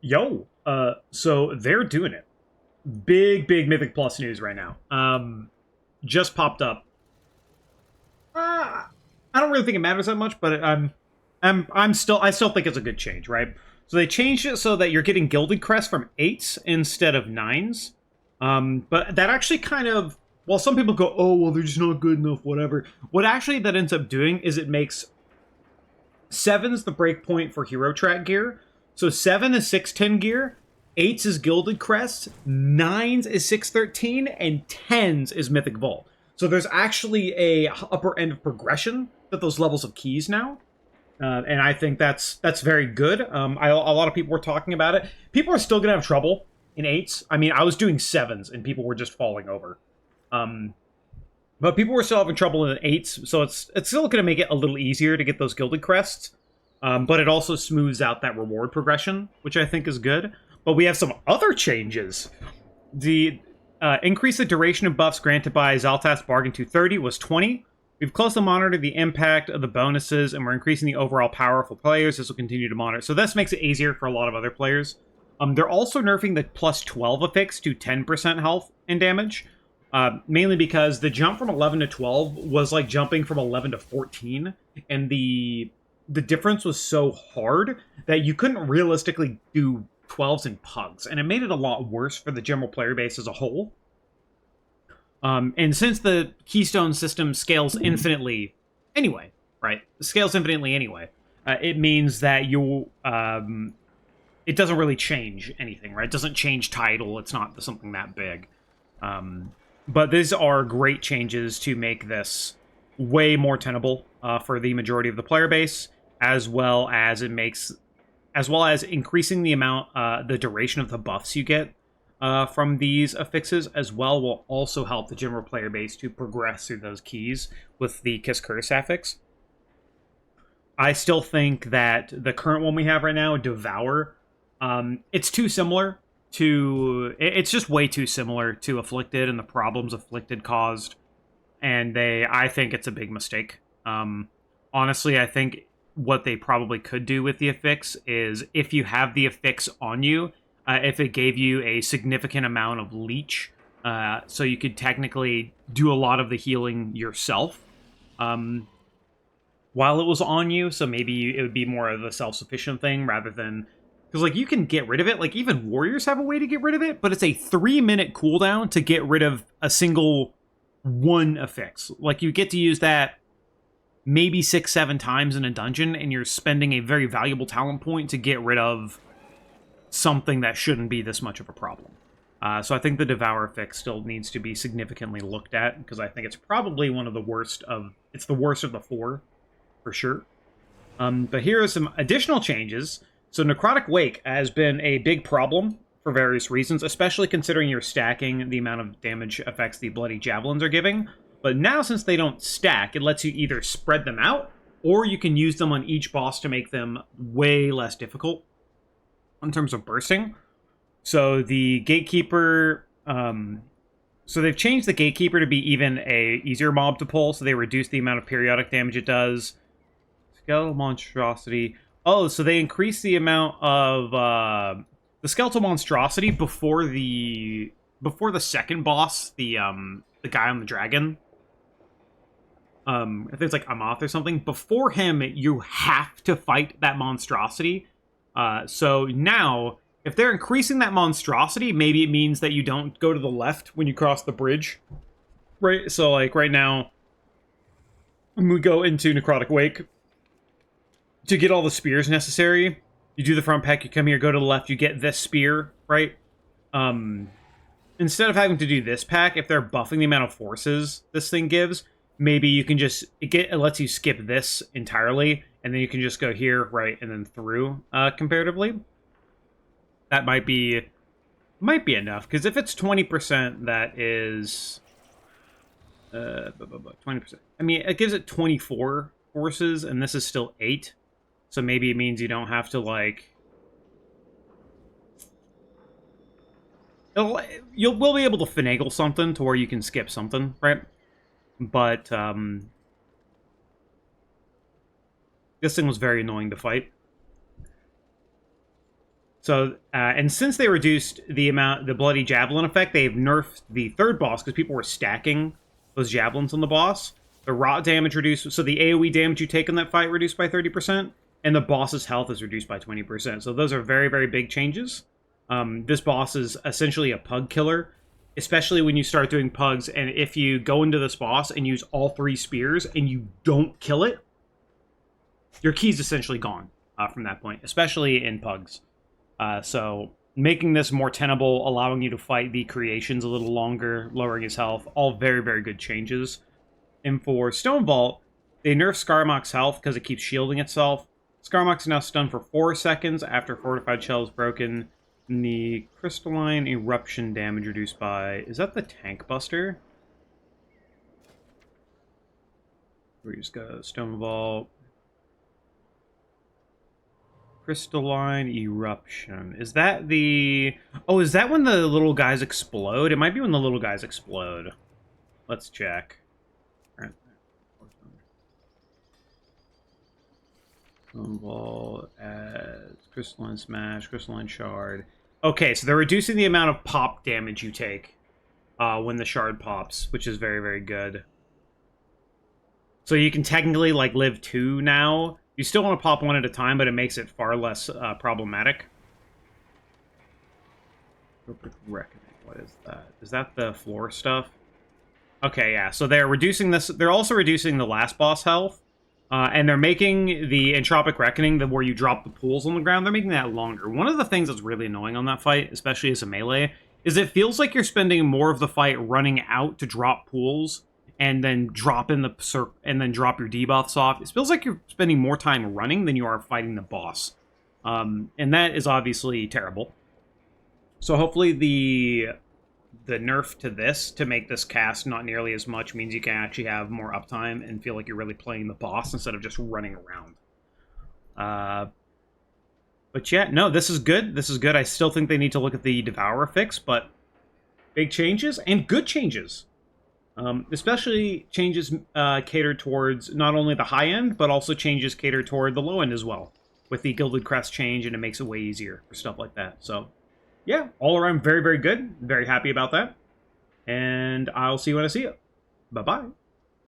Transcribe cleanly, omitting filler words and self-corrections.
Yo, so they're doing it. Big Mythic Plus news right now. Just popped up. I don't really think it matters that much, but I still think it's a good change, right? So they changed it so that you're getting Gilded Crest from eights instead of nines. But that actually kind of, well, some people go, oh, well, they're just not good enough, whatever. What actually that ends up doing is it makes sevens the breakpoint for hero track gear. So seven is 610 gear, eights is Gilded Crest, nines is 613, and tens is Mythic Vault. So there's actually a upper end of progression to those levels of keys now. And I think that's very good. A lot of people were talking about it. People are still gonna have trouble in eights. I mean, I was doing sevens and people were just falling over. But people were still having trouble in eights, so it's still gonna make it a little easier to get those Gilded Crests. But it also smooths out that reward progression, which I think is good. But we have some other changes. The increase the duration of buffs granted by Zaltas Bargain 230 was 20. We've closely monitored the impact of the bonuses, and we're increasing the overall power for players. This will continue to monitor. So this makes it easier for a lot of other players. They're also nerfing the plus 12 affix to 10% health and damage. Mainly because the jump from 11 to 12 was like jumping from 11 to 14. And the difference was so hard that you couldn't realistically do 12s and pugs. And it made it a lot worse for the general player base as a whole. And since the Keystone system scales infinitely anyway, right? Scales infinitely anyway. It means that you it doesn't really change anything, right? It doesn't change title. It's not something that big. But these are great changes to make this way more tenable for the majority of the player base, as well as increasing the amount, the duration of the buffs you get from these affixes as well will also help the general player base to progress through those keys with the Kiss Curse affix. I still think that the current one we have right now, Devour, it's too similar to... It's just way too similar to Afflicted and the problems Afflicted caused. And I think it's a big mistake. Honestly, I think what they probably could do with the affix is if you have the affix on you, if it gave you a significant amount of leech, so you could technically do a lot of the healing yourself while it was on you, so maybe it would be more of a self-sufficient thing rather than... Because, like, you can get rid of it. Like, even warriors have a way to get rid of it, but it's a 3-minute cooldown to get rid of a single one affix. Like, you get to use that maybe 6-7 times in a dungeon, and you're spending a very valuable talent point to get rid of something that shouldn't be this much of a problem. So I think the Devour fix still needs to be significantly looked at, because I think it's probably one of the worst of... It's the worst of the four, for sure. But here are some additional changes. So Necrotic Wake has been a big problem for various reasons, especially considering you're stacking the amount of damage effects the Bloody Javelins are giving. But now, since they don't stack, it lets you either spread them out, or you can use them on each boss to make them way less difficult in terms of bursting. So the Gatekeeper... so they've changed the Gatekeeper to be even a easier mob to pull, so they reduce the amount of periodic damage it does. Skeletal Monstrosity... Oh, so they increase the amount of the Skeletal Monstrosity before the second boss, the guy on the dragon. I think it's like Amath or something. Before him, you have to fight that monstrosity. So now, if they're increasing that monstrosity, maybe it means that you don't go to the left when you cross the bridge, right? So like right now, when we go into Necrotic Wake, to get all the spears necessary, you do the front pack, you come here, go to the left, you get this spear, right? Instead of having to do this pack, if they're buffing the amount of forces this thing gives, maybe you can just... It lets you skip this entirely, and then you can just go here, right, and then through, comparatively. That might be enough, because if it's 20%, that is... 20%. I mean, it gives it 24 forces, and this is still 8. So maybe it means you don't have to, like... We'll be able to finagle something to where you can skip something, right? But, this thing was very annoying to fight. So, and since they reduced the bloody javelin effect, they've nerfed the third boss because people were stacking those javelins on the boss. The rot damage reduced, so the AoE damage you take in that fight reduced by 30%, and the boss's health is reduced by 20%. So those are very, very big changes. This boss is essentially a pug killer, especially when you start doing pugs, and if you go into this boss and use all 3 spears and you don't kill it, your key's essentially gone from that point, especially in pugs. So making this more tenable, allowing you to fight the creations a little longer, lowering his health, all very, very good changes. And for Stone Vault, they nerf Skarmock's health because it keeps shielding itself. Skarmock's now stunned for 4 seconds after Fortified Shell is broken. And the Crystalline Eruption damage reduced by... Is that the Tank Buster? We just got Stone Vault. Crystalline Eruption. Is that the... Oh, is that when the little guys explode? It might be when the little guys explode. Let's check. Stone Ball as Crystalline Smash, Crystalline Shard. Okay, so they're reducing the amount of pop damage you take when the shard pops, which is very, very good. So you can technically, like, live 2 now. You still want to pop 1 at a time, but it makes it far less problematic. Reckoning. What is that? Is that the floor stuff? Okay, yeah. So they're reducing this. They're also reducing the last boss health. And they're making the Entropic Reckoning, where you drop the pools on the ground, they're making that longer. One of the things that's really annoying on that fight, especially as a melee, is it feels like you're spending more of the fight running out to drop pools and then drop in the and then drop your debuffs off. It feels like you're spending more time running than you are fighting the boss. And that is obviously terrible. So hopefully the nerf to this, to make this cast not nearly as much, means you can actually have more uptime and feel like you're really playing the boss instead of just running around. But yeah, no, this is good. This is good. I still think they need to look at the Devourer fix, but big changes and good changes. Especially changes catered towards not only the high end, but also changes catered toward the low end as well. With the Gilded Crest change, and it makes it way easier for stuff like that. So yeah, all around very, very good. Very happy about that. And I'll see you when I see you. Bye-bye.